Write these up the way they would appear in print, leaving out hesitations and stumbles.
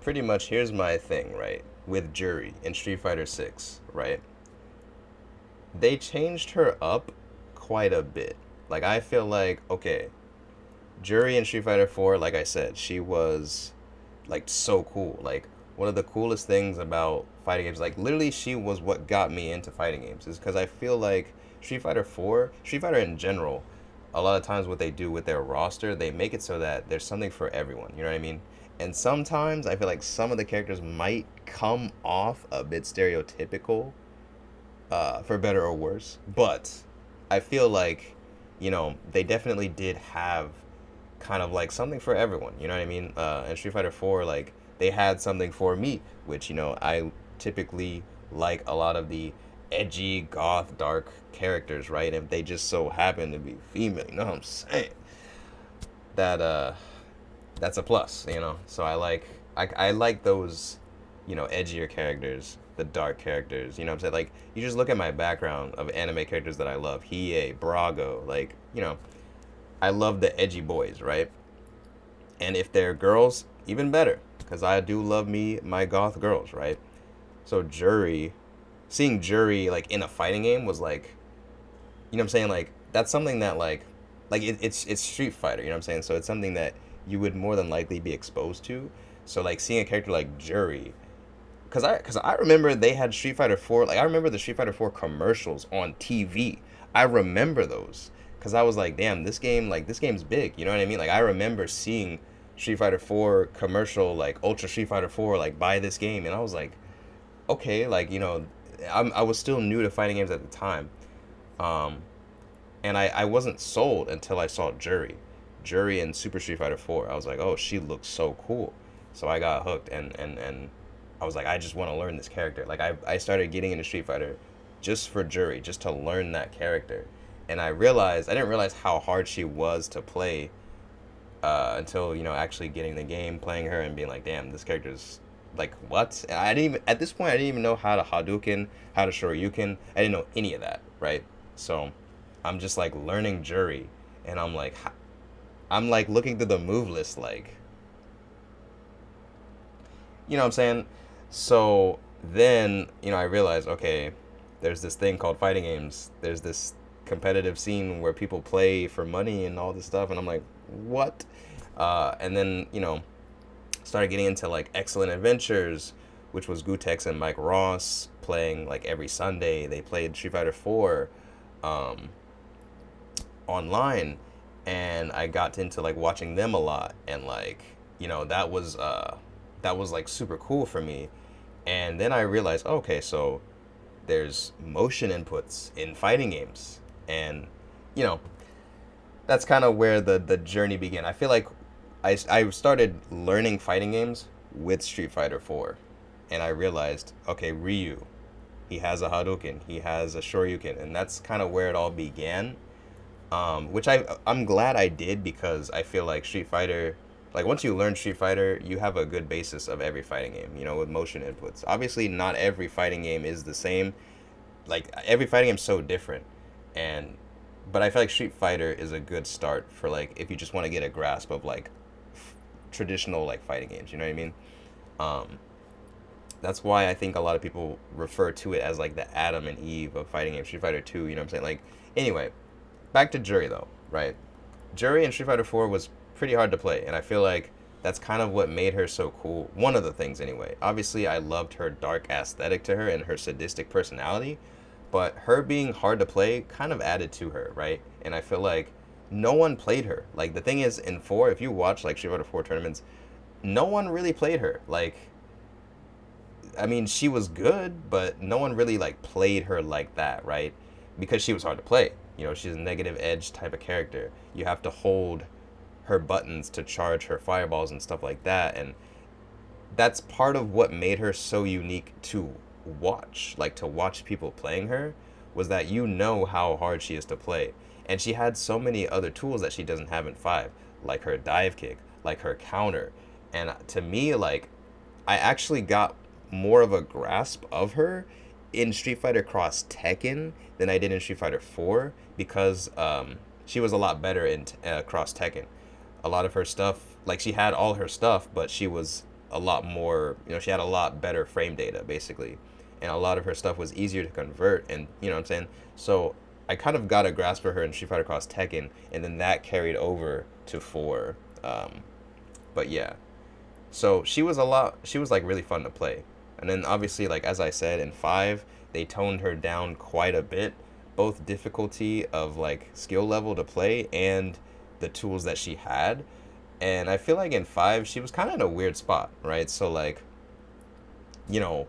pretty much here's my thing, right? With Juri in Street Fighter 6, right? They changed her up quite a bit. Like I feel like okay, Juri in Street Fighter 4, like I said, she was like so cool. Like one of the coolest things about fighting games, like literally she was what got me into fighting games is because I feel like Street Fighter 4, Street Fighter in general, a lot of times what they do with their roster, they make it so that there's something for everyone, you know what I mean? And sometimes I feel like some of the characters might come off a bit stereotypical, for better or worse. But I feel like, they definitely did have kind of like something for everyone. You know what I mean? In Street Fighter 4, like they had something for me, which I typically like a lot of the edgy, goth, dark characters, right? If they just so happen to be female, you know what I'm saying? That that's a plus, So I like those, edgier characters, the dark characters. You know what I'm saying? Like you just look at my background of anime characters that I love, Hiei, Brago, like I love the edgy boys, right? And if they're girls, even better, because I do love me my goth girls, right? So Juri, seeing Juri like in a fighting game was like, you know what I'm saying? Like that's something that it's Street Fighter, you know what I'm saying? So it's something that you would more than likely be exposed to. So like seeing a character like Juri, because I remember they had Street Fighter 4, like I remember the Street Fighter 4 commercials on TV. I remember those because I was like, damn, this game's big. You know what I mean? Like I remember seeing Street Fighter 4 commercial, like Ultra Street Fighter 4, like buy this game, and I was like, okay, like I was still new to fighting games at the time. Um, and I wasn't sold until I saw Juri in Super Street Fighter 4. I was like, oh, she looks so cool. So I got hooked, and I was like, I just want to learn this character. Like I started getting into Street Fighter just for Juri, just to learn that character. And I didn't realize how hard she was to play, until actually getting the game, playing her, and being like, damn, this character's like what? And I didn't even at this point I didn't even know how to Hadouken, how to Shoryuken. I didn't know any of that, right? So I'm just like learning Juri, and I'm like looking through the move list, like you know what I'm saying. So then I realized, okay, there's this thing called fighting games. There's this competitive scene where people play for money and all this stuff, and I'm like, what? And then started getting into like Excellent Adventures, which was Gutex and Mike Ross playing like every Sunday. They played Street Fighter 4, um, online, and I got into like watching them a lot, and like that was like super cool for me. And then I realized, okay, so there's motion inputs in fighting games, and you know that's kind of where the journey began. I feel like I started learning fighting games with Street Fighter 4, and I realized, okay, Ryu, he has a Hadouken, he has a Shoryuken, and that's kind of where it all began. Which I'm glad I did, because I feel like Street Fighter, like once you learn Street Fighter, you have a good basis of every fighting game, with motion inputs. Obviously, not every fighting game is the same. Like every fighting game is so different, and but I feel like Street Fighter is a good start for like if you just want to get a grasp of like traditional like fighting games. You know what I mean? Um, that's why I think a lot of people refer to it as like the Adam and Eve of fighting games. Street Fighter 2. You know what I'm saying? Like anyway, back to Juri though, right? Juri in Street Fighter 4 was pretty hard to play, and I feel like that's kind of what made her so cool. One of the things, anyway. Obviously, I loved her dark aesthetic to her and her sadistic personality, but her being hard to play kind of added to her, right? And I feel like no one played her. Like the thing is, in 4, if you watch like Street Fighter 4 tournaments, no one really played her. Like, I mean, she was good, but no one really like played her like that, right? Because she was hard to play. She's a negative edge type of character. You have to hold her buttons to charge her fireballs and stuff like that, and that's part of what made her so unique to watch. Like to watch people playing her was that how hard she is to play. And she had so many other tools that she doesn't have in 5, like her dive kick, like her counter. And to me, like I actually got more of a grasp of her in Street Fighter Cross Tekken than I did in Street Fighter 4, because she was a lot better in Cross Tekken. A lot of her stuff, like she had all her stuff, but she was a lot more, she had a lot better frame data basically, and a lot of her stuff was easier to convert, and you know what I'm saying. So I kind of got a grasp for her in Street Fighter Cross Tekken, and then that carried over to 4. But yeah, so she was like really fun to play. And then obviously, like as I said, in 5, they toned her down quite a bit, both difficulty of like skill level to play and the tools that she had. And I feel like in 5 she was kind of in a weird spot, right? So like, you know,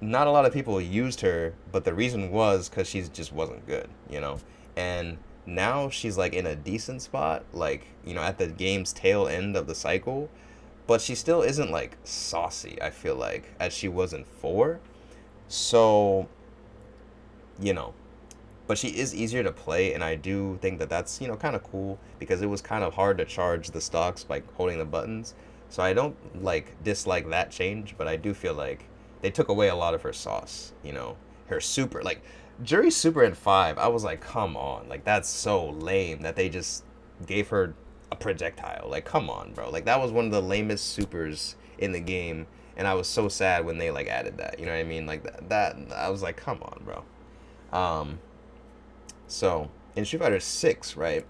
not a lot of people used her, but the reason was because she just wasn't good. And now she's like in a decent spot, like, at the game's tail end of the cycle, but she still isn't like saucy, I feel like, as she was in 4. So, you know, but she is easier to play, and I do think that that's, kind of cool because it was kind of hard to charge the stocks by holding the buttons. So I don't like dislike that change, but I do feel like they took away a lot of her sauce. Her super, like Jury Super in 5, I was like, come on, like that's so lame that they just gave her a projectile. Like, come on, bro. Like that was one of the lamest supers in the game, and I was so sad when they like added that. You know what I mean? Like that I was like, come on, bro. Um, so in Street Fighter 6, right?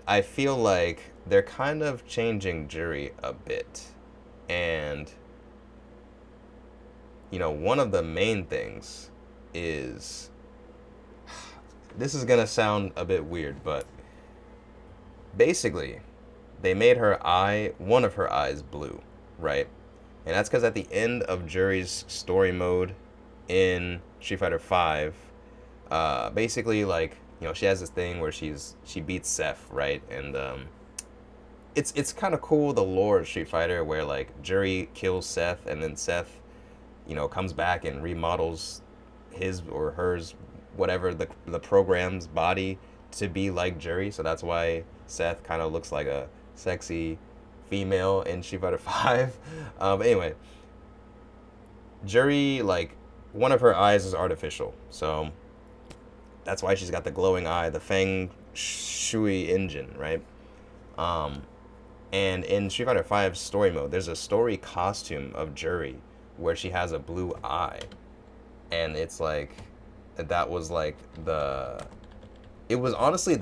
I feel like they're kind of changing Jury a bit. And, one of the main things is this is going to sound a bit weird, but basically, they made one of her eyes blue, right? And that's because at the end of Jury's story mode in Street Fighter 5, basically, like, she has this thing where she beats Seth, right? And it's kind of cool, the lore of Street Fighter, where like Juri kills Seth, and then Seth, comes back and remodels his or hers, whatever the program's body to be like Juri. So that's why Seth kind of looks like a sexy female in Street Fighter 5. But anyway, Juri, like, one of her eyes is artificial, so that's why she's got the glowing eye, the Feng Shui engine, right? Um, and in Street Fighter 5 story mode, there's a story costume of Juri where she has a blue eye, and it's like that was like it was honestly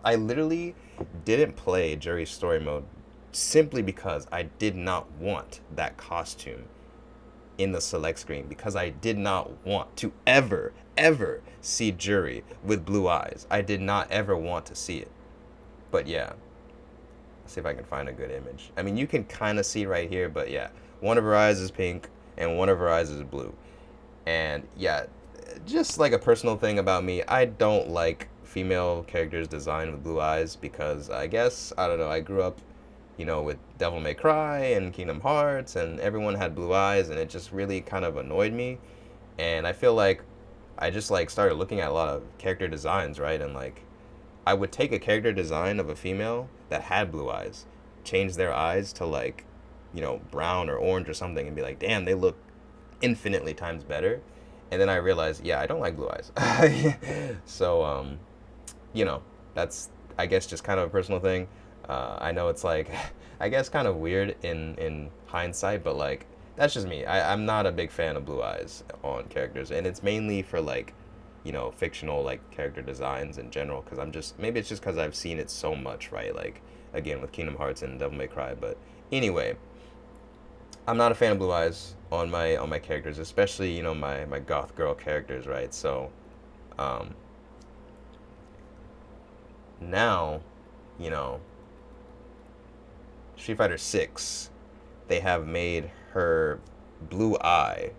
I literally didn't play Juri's story mode simply because I did not want that costume in the select screen, because I did not want to ever see Juri with blue eyes. I did not ever want to see it. But yeah, let's see if I can find a good image. I mean, you can kind of see right here, but yeah, one of her eyes is pink and one of her eyes is blue. And yeah, just like a personal thing about me, I don't like female characters designed with blue eyes because I guess, I don't know, I grew up, with Devil May Cry and Kingdom Hearts, and everyone had blue eyes, and it just really kind of annoyed me. And I feel like I just like started looking at a lot of character designs, right? And like I would take a character design of a female that had blue eyes, change their eyes to like, brown or orange or something, and be like, damn, they look infinitely times better. And then I realized, yeah, I don't like blue eyes. So, that's, I guess, just kind of a personal thing. I know it's like, I guess, kind of weird in hindsight, but like, that's just me. I'm not a big fan of blue eyes on characters, and it's mainly for like, fictional like character designs in general, because maybe it's just because I've seen it so much, right? Like, again, with Kingdom Hearts and Devil May Cry. But anyway, I'm not a fan of blue eyes on my characters, especially, my goth girl characters, right? So, um, now, you know, Street Fighter 6, they have made her blue eye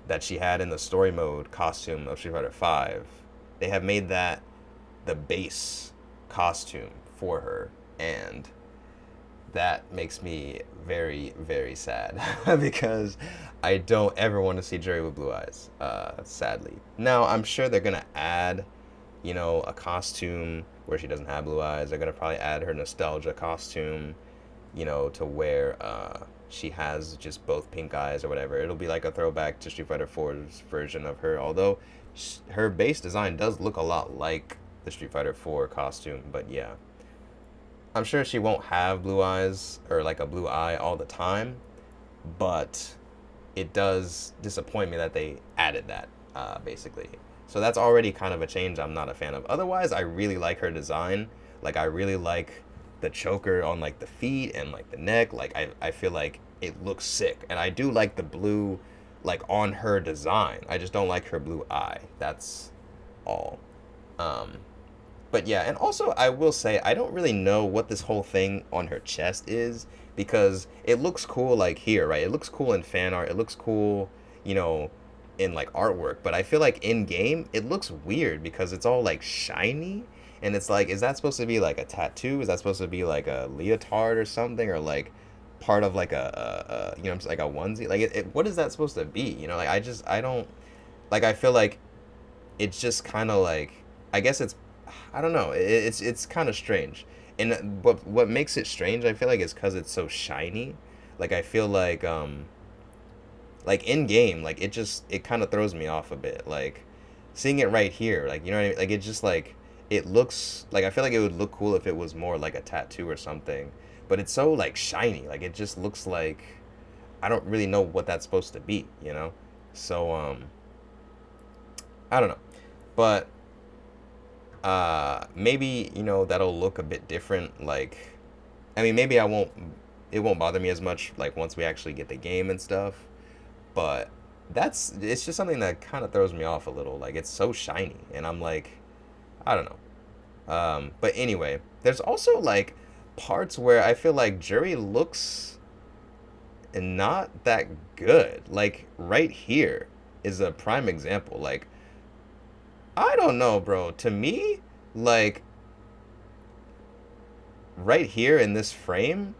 that she had in the story mode costume of Street Fighter 5. They have made that the base costume for her, and that makes me very, very sad because I don't ever want to see Juri with blue eyes, sadly. Now, I'm sure they're going to add, a costume where she doesn't have blue eyes. They're going to probably add her nostalgia costume, to where she has just both pink eyes or whatever. It'll be like a throwback to Street Fighter 4's version of her, although her base design does look a lot like the Street Fighter 4 costume, but yeah. I'm sure she won't have blue eyes or like a blue eye all the time, but it does disappoint me that they added that, basically. So that's already kind of a change I'm not a fan of. Otherwise, I really like her design. Like, I really like the choker on like the feet and like the neck. Like, I feel like it looks sick. And I do like the blue, like on her design. I just don't like her blue eye. That's all. Um, but yeah, and also I will say I don't really know what this whole thing on her chest is because it looks cool like here, right? It looks cool in fan art. It looks cool, you know, in like artwork, but I feel like in game it looks weird because it's all like shiny and it's like is that supposed to be like a tattoo? Is that supposed to be like a leotard or something or like part of like a you know like a onesie? Like what is that supposed to be? You know, like I don't like I feel like it's just kind of like I guess it's I don't know. It's kind of strange. And what makes it strange, I feel like, is because it's so shiny. Like I feel like in game, like it kind of throws me off a bit. Like seeing it right here, like you know what I mean? Like it just like it looks like I feel like it would look cool if it was more like a tattoo or something. But it's so like shiny. Like it just looks like I don't really know what that's supposed to be, you know? So I don't know. But maybe you know that'll look a bit different like I mean maybe I won't it won't bother me as much like once we actually get the game and stuff but that's it's just something that kind of throws me off a little like it's so shiny and I'm like I don't know but anyway there's also like parts where I feel like Juri looks not that good like right here is a prime example like I don't know bro to me like right here in this frame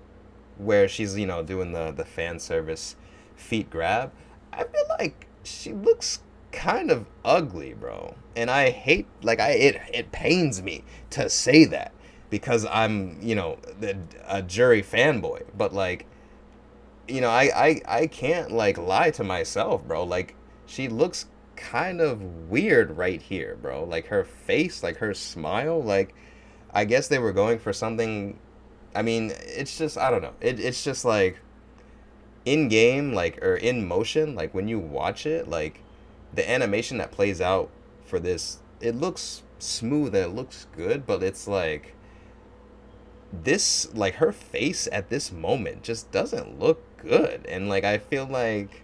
where she's you know doing the fan service feet grab I feel like she looks kind of ugly bro and I hate like it pains me to say that because I'm you know a Jury fanboy but like you know I can't like lie to myself bro like she looks kind of weird right here bro like her face like her smile like I guess they were going for something. I mean, it's just I don't know. It's just like in game, like or in motion, like when you watch it, like the animation that plays out for this, it looks smooth and it looks good, but it's like this, like her face at this moment just doesn't look good, and like I feel like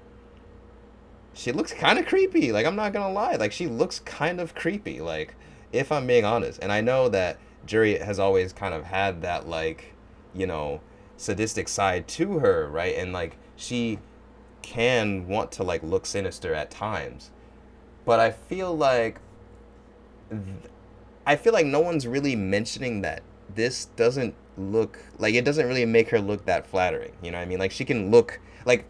she looks kind of creepy. Like I'm not gonna lie, like she looks kind of creepy. Like if I'm being honest, and I know that Jury has always kind of had that like, you know, sadistic side to her, right? And like she can want to like look sinister at times, but I feel like no one's really mentioning that this doesn't look like it doesn't really make her look that flattering. You know what I mean? Like she can look like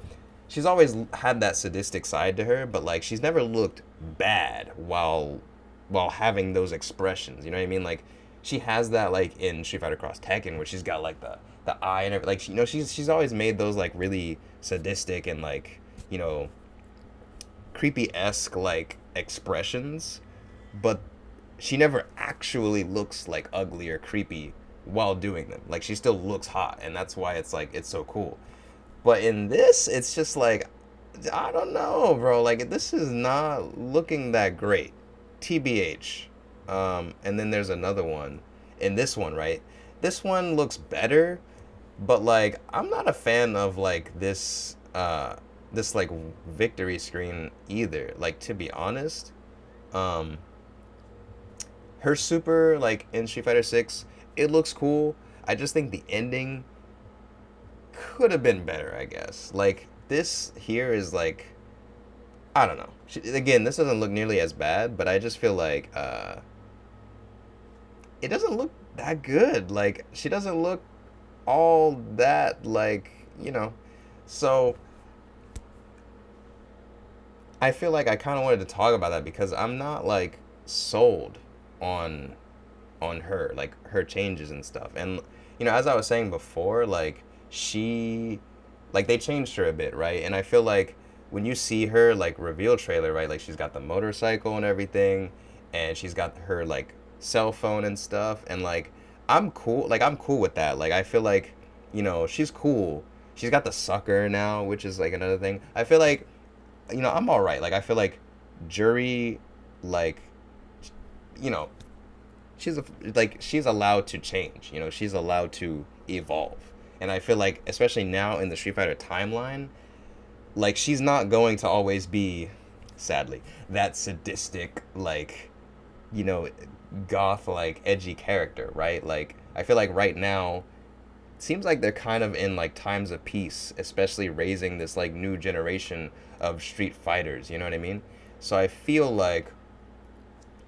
she's always had that sadistic side to her, but like she's never looked bad while having those expressions. You know what I mean? Like she has that like in Street Fighter Cross Tekken where she's got like the eye and everything. Like you know she's always made those like really sadistic and like you know creepy esque like expressions, but she never actually looks like ugly or creepy while doing them. Like she still looks hot, and that's why it's like it's so cool. But in this, it's just like I don't know, bro. Like this is not looking that great. TBH. And then there's another one. In this one, right? This one looks better, but like I'm not a fan of like this like victory screen either. Like to be honest, um her super like in Street Fighter 6, it looks cool. I just think the ending could have been better, I guess. Like this here is like I don't know. Again, this doesn't look nearly as bad, but I just feel like it doesn't look that good. Like she doesn't look all that like, you know. So I feel like I kind of wanted to talk about that because I'm not like sold on her like her changes and stuff. And you know, as I was saying before, like she like they changed her a bit, right? And I feel like when you see her like reveal trailer, right? Like she's got the motorcycle and everything and she's got her like cell phone and stuff and like I'm cool. Like I'm cool with that. Like I feel like, she's cool. She's got the sucker now, which is like another thing. I feel like, I'm all right. Like I feel like Jury, like, you know, she's she's allowed to change. She's allowed to evolve. And I feel like, especially now in the Street Fighter timeline, like she's not going to always be, sadly, that sadistic, like, you know, goth, like edgy character, right? Like I feel like right now it seems like they're kind of in like times of peace, especially raising this like new generation of street fighters, you know what I mean? So I feel like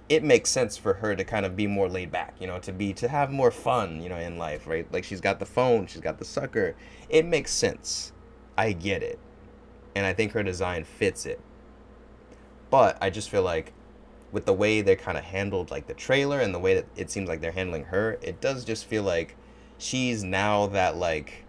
it makes sense for her to kind of be more laid back, to have more fun, in life, right? Like she's got the phone, she's got the sucker. It makes sense. I get it. And I think her design fits it. But I just feel like with the way they kind of handled like the trailer and the way that it seems like they're handling her, it does just feel like she's now that like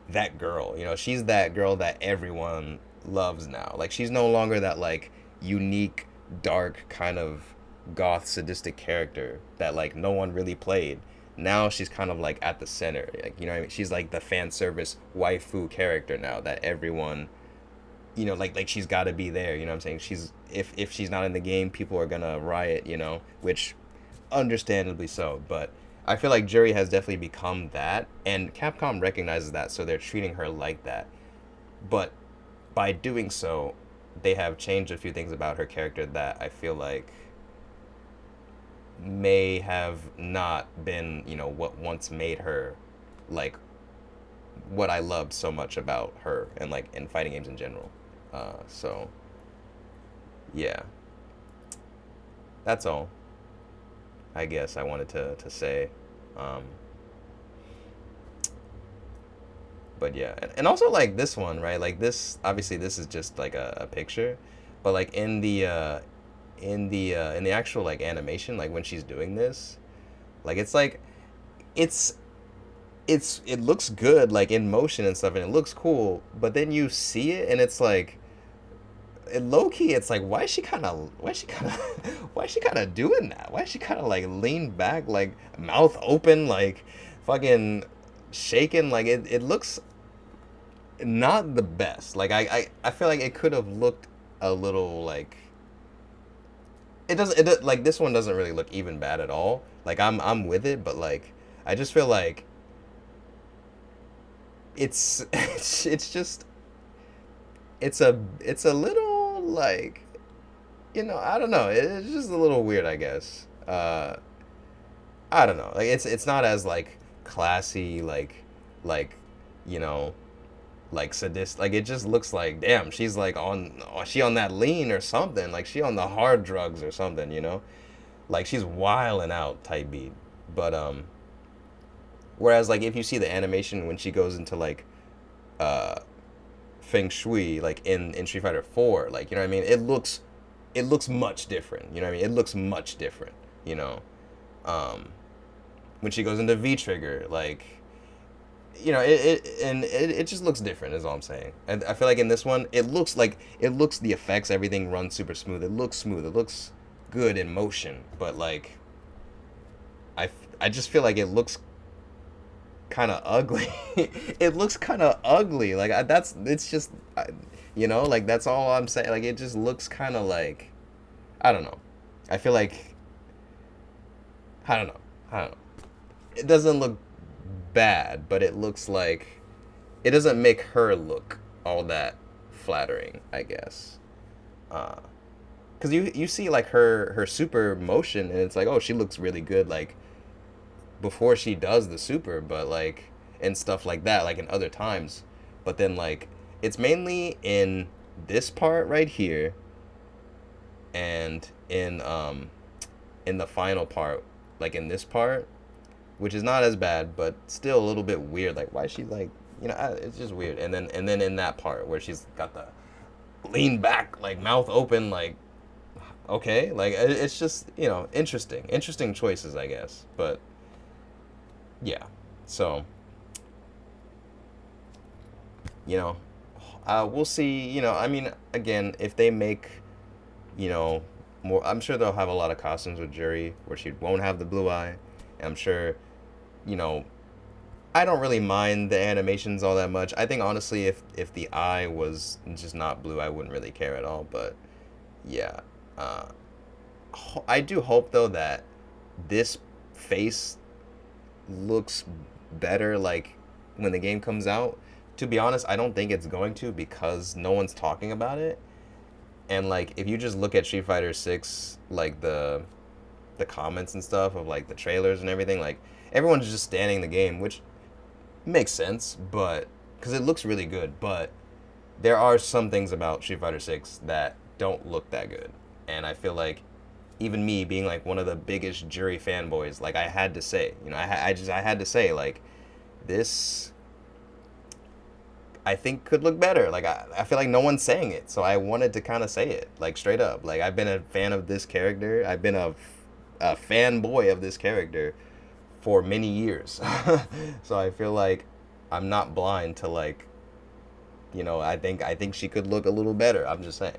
that girl. She's that girl that everyone loves now. Like she's no longer that like unique, dark kind of goth sadistic character that like no one really played. Now she's kind of like at the center. Like what I mean? She's like the fan service waifu character now that everyone like she's got to be there. You know what I'm saying? She's if she's not in the game, people are gonna riot. Which understandably so. But I feel like Jury has definitely become that, and Capcom recognizes that, so they're treating her like that. But by doing so, they have changed a few things about her character that I feel like may have not been, what once made her like what I loved so much about her and like in fighting games in general. So yeah, that's all I guess I wanted to say. Um, but yeah, and also like this one, right? Like this, obviously, this is just like a picture, but like in the actual like animation, like when she's doing this, like it's it looks good like in motion and stuff, and it looks cool. But then you see it, and it's like low key, it's like why is she kind of doing that? Why is she kind of like leaned back, like mouth open, like fucking shaking? Like it looks not the best. Like I feel like it could have looked a little like like this one doesn't really look even bad at all. Like I'm with it, but like I just feel like it's just it's a little like I don't know. It's just a little weird, I guess. I don't know. Like it's not as like classy, like you know, like sadist. Like it just looks like damn, she's like she on that lean or something. Like she on the hard drugs or something. Like she's wilding out type beat. But whereas like if you see the animation when she goes into like uh feng shui like in Street Fighter 4, like you know what I mean, it looks much different. You know what I mean? It looks much different. You know, um, when she goes into V trigger, like it just looks different. Is all I'm saying. And I feel like in this one, it looks the effects, everything runs super smooth. It looks smooth. It looks good in motion. But like, I just feel like it looks kind of ugly. It looks kind of ugly. Like it's just, like that's all I'm saying. Like it just looks kind of like, I don't know. I feel like I don't know. I don't know. It doesn't look bad, but it looks like it doesn't make her look all that flattering, I guess. Because you see like her super motion, and it's like, oh, she looks really good like before she does the super, but like and stuff like that, like in other times. But then like it's mainly in this part right here and in the final part, like in this part, which is not as bad, but still a little bit weird. Like, why is she like, it's just weird. And then in that part where she's got the lean back, like mouth open, like, okay, like it's just interesting choices, I guess. But yeah, so you know, we'll see. I mean, again, if they make, more, I'm sure they'll have a lot of costumes with Juri where she won't have the blue eye. And I'm sure, you know, I don't really mind the animations all that much. I think honestly, if the eye was just not blue, I wouldn't really care at all. But yeah, uh, I do hope though that this face looks better like when the game comes out. To be honest, I don't think it's going to because no one's talking about it. And like if you just look at Street Fighter 6 like the comments and stuff of like the trailers and everything, like everyone's just standing the game, which makes sense, but cuz it looks really good, but there are some things about Street Fighter 6 that don't look that good. And I feel like even me being like one of the biggest Juri fanboys, like I had to say, I had to say like this I think could look better. Like I feel like no one's saying it, so I wanted to kind of say it like straight up. Like I've been a fan of this character. I've been a fanboy of this character for many years. So I feel like I'm not blind to like, I think she could look a little better. I'm just saying.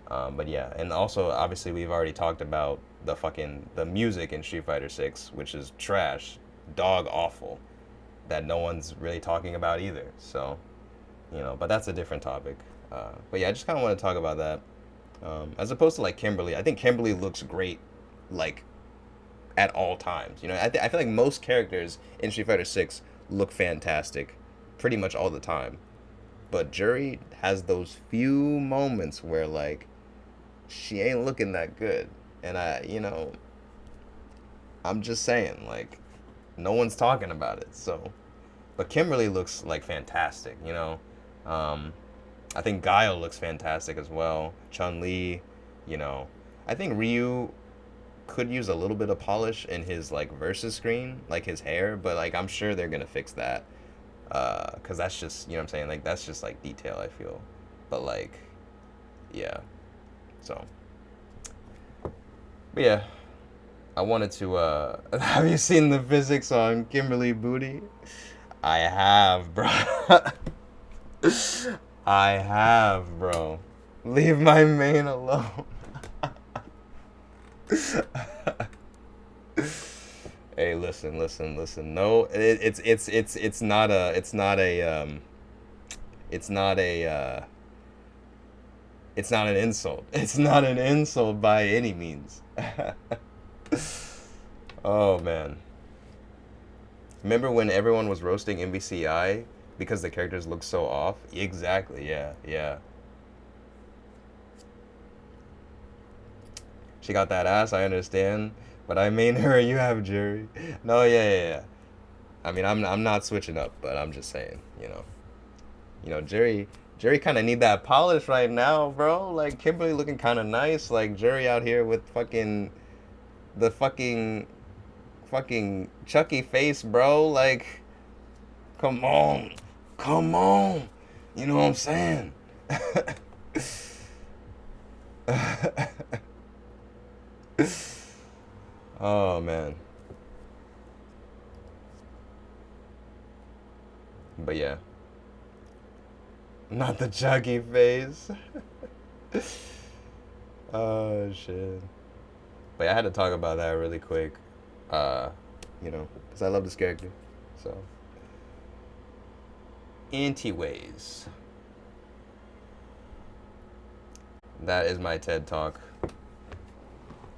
But yeah, and also obviously we've already talked about the music in Street Fighter 6, which is trash, dog awful, that no one's really talking about either. So, but that's a different topic. But yeah, I just kind of want to talk about that. As opposed to like Kimberly, I think Kimberly looks great, like at all times. I feel like most characters in Street Fighter 6 look fantastic, pretty much all the time. But Juri has those few moments where like she ain't looking that good. And I'm just saying, like, no one's talking about it. So, but Kimberly looks like fantastic. Um, I think Guile looks fantastic as well. Chun Li, you know, I think Ryu could use a little bit of polish in his like versus screen, like his hair, but like I'm sure they're gonna fix that. Cause that's just what I'm saying, like that's just like detail I feel, but like, yeah. So, but yeah, I wanted to. Have you seen the physics on Kimberly Booty? I have, bro. I have, bro. Leave my main alone. Hey, listen, listen, listen. No, it's not a it's not a it's not an insult. It's not an insult by any means. Oh man. Remember when everyone was roasting MBCI because the characters look so off? Exactly. Yeah, yeah. She got that ass, I understand, but I mean her, you have Juri. No, yeah, yeah, yeah. I mean, I'm not switching up, but I'm just saying. Juri kind of need that polish right now, bro. Like Kimberly looking kind of nice, like Juri out here with the fucking Chucky face, bro. Like, come on, come on. You know what I'm saying? Oh man. But yeah, not the Chucky face. Oh shit. But yeah, I had to talk about that really quick. Uh, because I love this character. So, anyways, that is my TED talk.